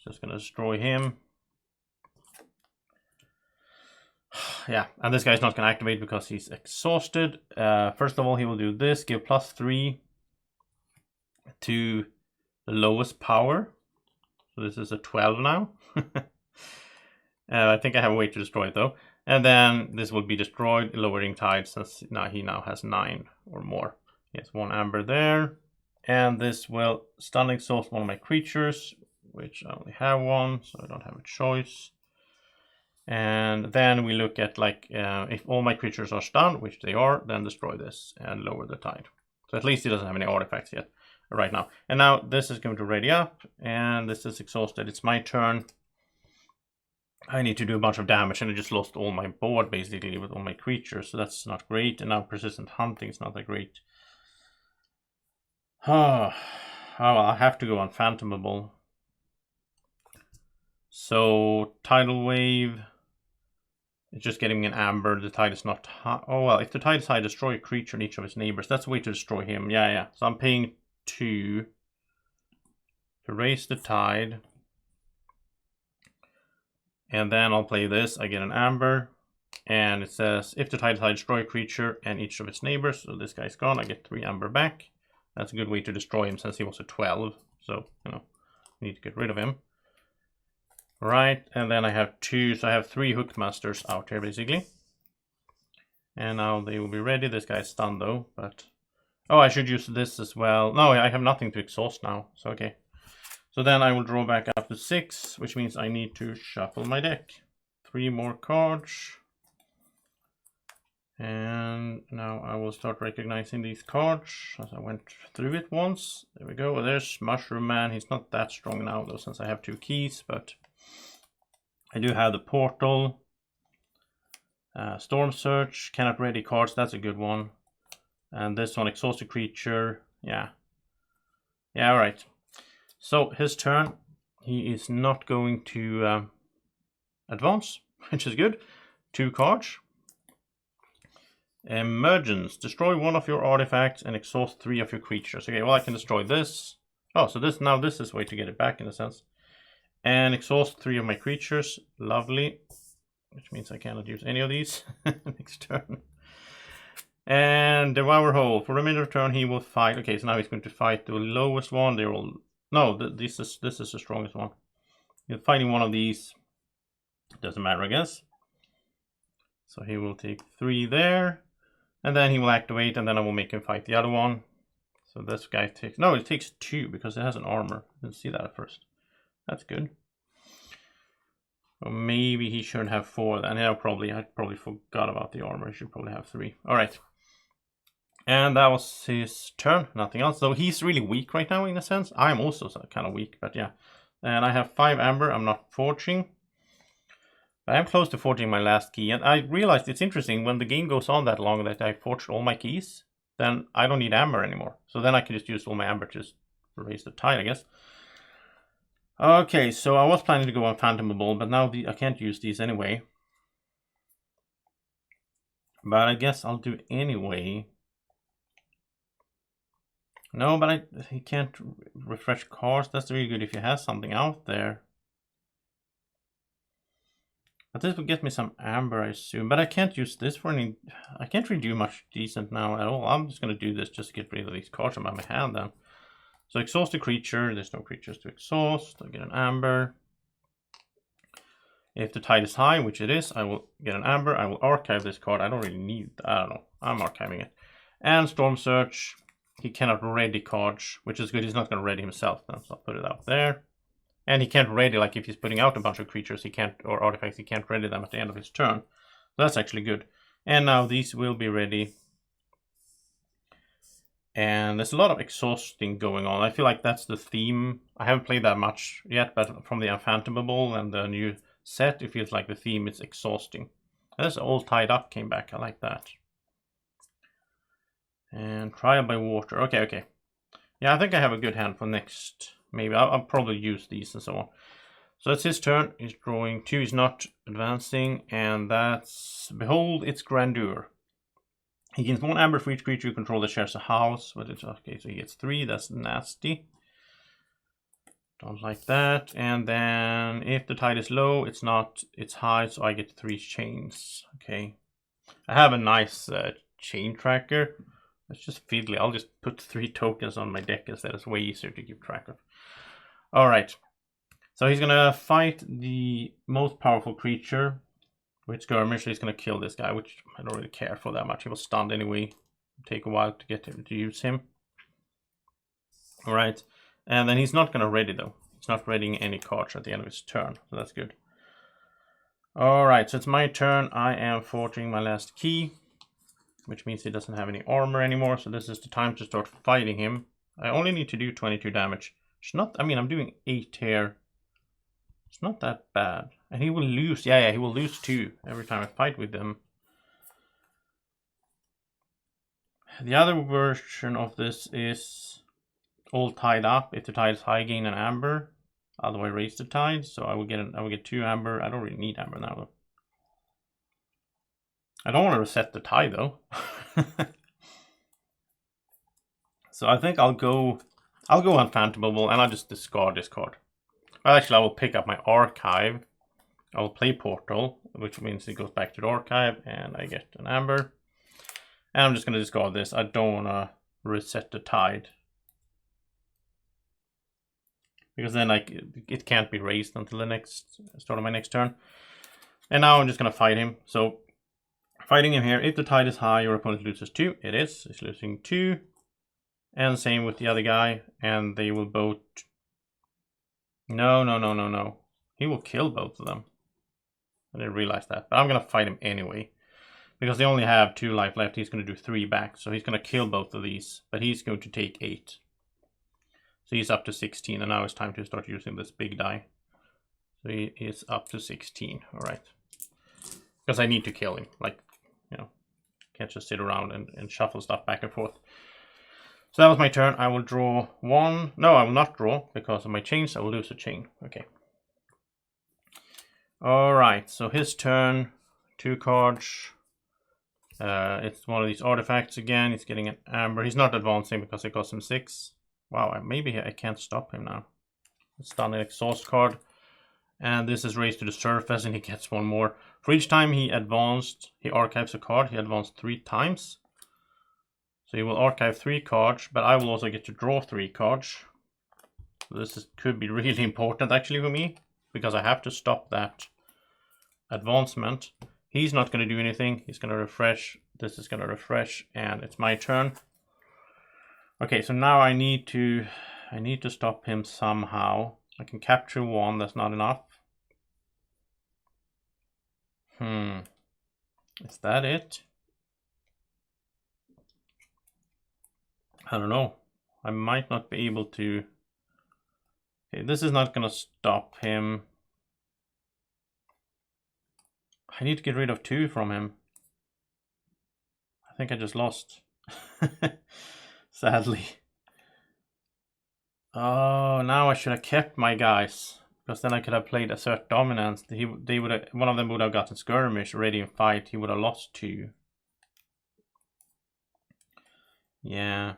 just going to destroy him. Yeah, and this guy's not going to activate because he's exhausted. First of all, he will do this. Give +3 to the lowest power. So this is a 12 now. I think I have a way to destroy it though. And then this will be destroyed, lowering tide, since now he has 9 or more. He has 1 amber there. And this will stun exhaust one of my creatures, which I only have 1, so I don't have a choice. And then we look at if all my creatures are stunned, which they are, then destroy this and lower the tide. So at least he doesn't have any artifacts yet right now. And now this is going to ready up, and this is exhausted. It's my turn. I need to do a bunch of damage, and I just lost all my board basically with all my creatures, so that's not great. And now Persistent Hunting is not that great. Oh, well, I have to go Unfathomable. So Tidal Wave. It's just getting an amber. The tide is not high. Oh, well, if the tide is high, destroy a creature in each of his neighbors. That's a way to destroy him. Yeah. So I'm paying 2 to raise the tide. And then I'll play this. I get an amber. And it says, if the tide is high, destroy a creature and each of its neighbors. So this guy's gone. I get 3 amber back. That's a good way to destroy him since he was a 12. So, need to get rid of him. Right, and then I have 2, so I have 3 Hookmasters out here basically. And now they will be ready. This guy's stunned though, but... Oh, I should use this as well. No, I have nothing to exhaust now, so okay. So then I will draw back up to 6, which means I need to shuffle my deck. 3 more cards. And now I will start recognizing these cards, as I went through it once. There we go. There's Mushroom Man. He's not that strong now, though, since I have 2 keys, but I do have the Portal. Storm Search, cannot ready cards, that's a good one. And this one, exhaust a creature. Yeah, alright. So his turn, he is not going to advance, which is good. 2 cards. Emergence, destroy 1 of your artifacts and exhaust 3 of your creatures. Okay, well I can destroy this. Oh, so this is a way to get it back in a sense. And exhaust 3 of my creatures, lovely. Which means I cannot use any of these next turn. And Devour Hole. For the remainder of the turn, he will fight. Okay, so now he's going to fight the lowest one. They're all... No, this is the strongest one. He's fighting one of these. Doesn't matter, I guess. So he will take 3 there. And then he will activate, and then I will make him fight the other one. So this guy takes... No, it takes 2 because it has an armor. I didn't see that at first. That's good. Or maybe he shouldn't have 4 then. Yeah, I probably forgot about the armor. He should probably have 3. Alright. And that was his turn. Nothing else. So he's really weak right now in a sense. I'm also kind of weak, but yeah. And I have 5 amber. I'm not forging. But I'm close to forging my last key. And I realized it's interesting when the game goes on that long that I forged all my keys. Then I don't need amber anymore. So then I can just use all my amber to just raise the tide, I guess. Okay, so I was planning to go Unfathomable, but now I can't use these anyway. But I guess I'll do it anyway. No, but he can't refresh cards. That's really good if he has something out there. But this will get me some amber, I assume. But I can't use this for any... I can't really do much decent now at all. I'm just going to do this just to get rid of these cards from my hand then. So exhaust a creature. There's no creatures to exhaust. I'll get an amber. If the tide is high, which it is, I will get an amber. I will archive this card. I don't really need... I don't know. I'm archiving it. And Storm Search. He cannot ready cards, which is good. He's not going to ready himself then, so I'll put it out there. And he can't ready, like if he's putting out a bunch of creatures, he can't, or artifacts, he can't ready them at the end of his turn. So that's actually good. And now these will be ready. And there's a lot of exhausting going on. I feel like that's the theme. I haven't played that much yet, but from the Unfathomable and the new set, it feels like the theme is exhausting. And this All Tied Up came back. I like that. And Trial by Water. Okay. Yeah, I think I have a good hand for next. Maybe I'll probably use these and so on. So it's his turn. He's drawing 2. He's not advancing. And that's... Behold its grandeur. He gains 1 amber for each creature you control that shares a house. But it's okay, so he gets 3. That's nasty. Don't like that. And then if the tide is low, it's high, so I get 3 chains. Okay. I have a nice chain tracker. It's just fiddly. I'll just put 3 tokens on my deck instead. It's way easier to keep track of. Alright. So he's gonna fight the most powerful creature. With skirmish, he's gonna kill this guy, which I don't really care for that much. He was stunned anyway. It'll take a while to get him to use him. Alright. And then he's not gonna ready though. He's not readying any cards at the end of his turn. So that's good. Alright, so it's my turn. I am forging my last key. Which means he doesn't have any armor anymore, so this is the time to start fighting him. I only need to do 22 damage. It's not, I mean, I'm doing 8 here. It's not that bad. And he will lose, yeah, he will lose 2 every time I fight with him. The other version of this is all tied up. If the tide is high, gain an amber. Otherwise, raise the tide. So I will get 2 amber. I don't really need amber now though. I don't want to reset the tide though. So I think I'll go Unfathomable and I'll just discard this card. Actually, I will pick up my archive. I will play Portal, which means it goes back to the archive and I get an amber. And I'm just going to discard this. I don't want to reset the tide. Because then it can't be raised until the next start of my next turn. And now I'm just going to fight him. So Fighting him here. If the tide is high, your opponent loses 2. It is. He's losing 2. And same with the other guy. And they will both... No. He will kill both of them. I didn't realize that. But I'm going to fight him anyway. Because they only have 2 life left. He's going to do 3 back. So he's going to kill both of these. But he's going to take 8. So he's up to 16. And now it's time to start using this big die. So he is up to 16. Alright. Because I need to kill him. Like, you know. Can't just sit around and shuffle stuff back and forth. So that was my turn. I will draw 1. No, I will not draw. Because of my chains, I will lose a chain. Okay. Alright. So his turn. 2 cards. It's one of these artifacts again. He's getting an amber. He's not advancing because it costs him 6. Wow, maybe I can't stop him now. It's done an exhaust card. And this is raised to the surface and he gets 1 more. For each time he advanced, he archives a card. He advanced 3 times. So he will archive 3 cards, but I will also get to draw 3 cards. So this could be really important actually for me, because I have to stop that advancement. He's not going to do anything. He's going to refresh. This is going to refresh, and it's my turn. Okay, so now I need to stop him somehow. I can capture 1. That's not enough. Is that it? I don't know. I might not be able to. Okay, this is not going to stop him. I need to get rid of 2 from him. I think I just lost. Sadly. Oh, now I should have kept my guys. Because then I could have played assert dominance. One of them would have gotten skirmish already in fight. He would have lost 2. Yeah.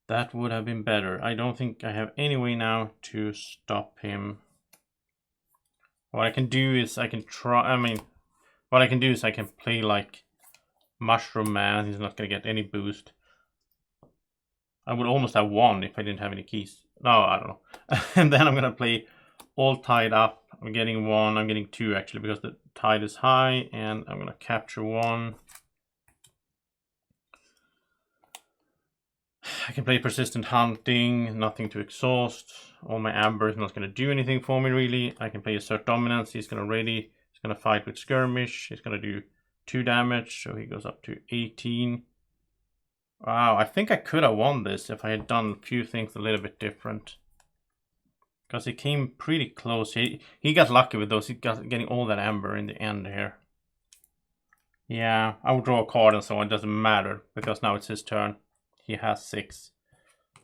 That would have been better. I don't think I have any way now to stop him. What I can do is I can play like Mushroom Man. He's not going to get any boost. I would almost have 1 if I didn't have any keys. No, I don't know. And then I'm going to play all tied up. I'm getting 1. I'm getting 2 actually because the tide is high. And I'm going to capture 1. I can play Persistent Hunting. Nothing to exhaust. All my amber is not going to do anything for me really. I can play Assert Dominance. He's going to fight with Skirmish. He's going to do 2 damage. So he goes up to 18. Wow, I think I could have won this if I had done a few things a little bit different. Because he came pretty close. He got lucky with those. He got getting all that amber in the end here. Yeah, I will draw a card and so on. It doesn't matter because now it's his turn. He has 6.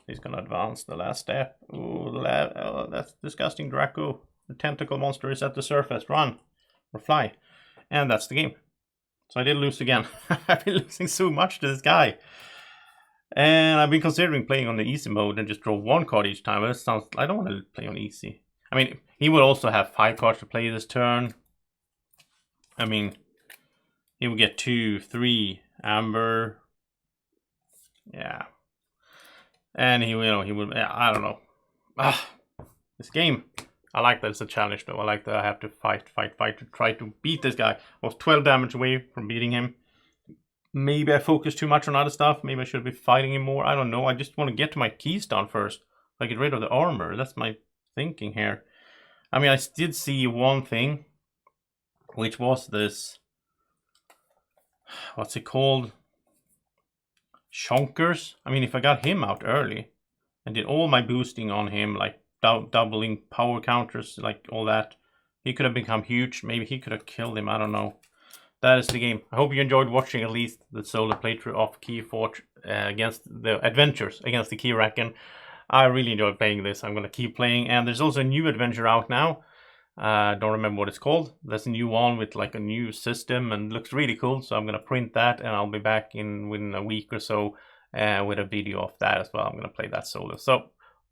He's going to advance the last step. Ooh, oh, that's disgusting, Draco. The tentacle monster is at the surface. Run or fly. And that's the game. So I did lose again. I've been losing so much to this guy. And I've been considering playing on the easy mode and just draw 1 card each time. But it sounds, I don't want to play on easy. I mean, he would also have 5 cards to play this turn. I mean, he would get 2, 3 amber. Yeah. And he would, I don't know. This game. I like that it's a challenge though. I like that I have to fight to try to beat this guy. I was 12 damage away from beating him. Maybe I focused too much on other stuff. Maybe I should be fighting him more. I don't know. I just want to get to my keys down first. Like get rid of the armor. That's my thinking here. I mean, I did see one thing. Which was this. What's it called? Shonkers. I mean, if I got him out early. And did all my boosting on him. Like doubling power counters. Like all that. He could have become huge. Maybe he could have killed him. I don't know. That is the game. I hope you enjoyed watching at least the solo playthrough of Keyforge against the adventures against the Keyraken. I really enjoyed playing this. I'm going to keep playing. And there's also a new adventure out now. Don't remember what it's called. There's a new one with like a new system and looks really cool. So I'm going to print that and I'll be back within a week or so with a video of that as well. I'm going to play that solo. So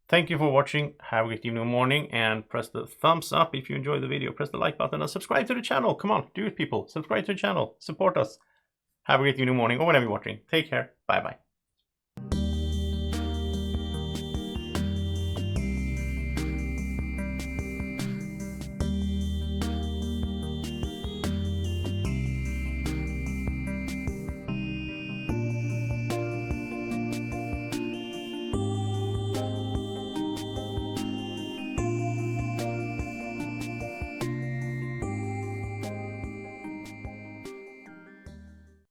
thank you for watching. Have a great evening or morning and press the thumbs up if you enjoyed the video. Press the like button and subscribe to the channel. Come on, do it people. Subscribe to the channel. Support us. Have a great evening or morning or whenever you're watching. Take care. Bye bye.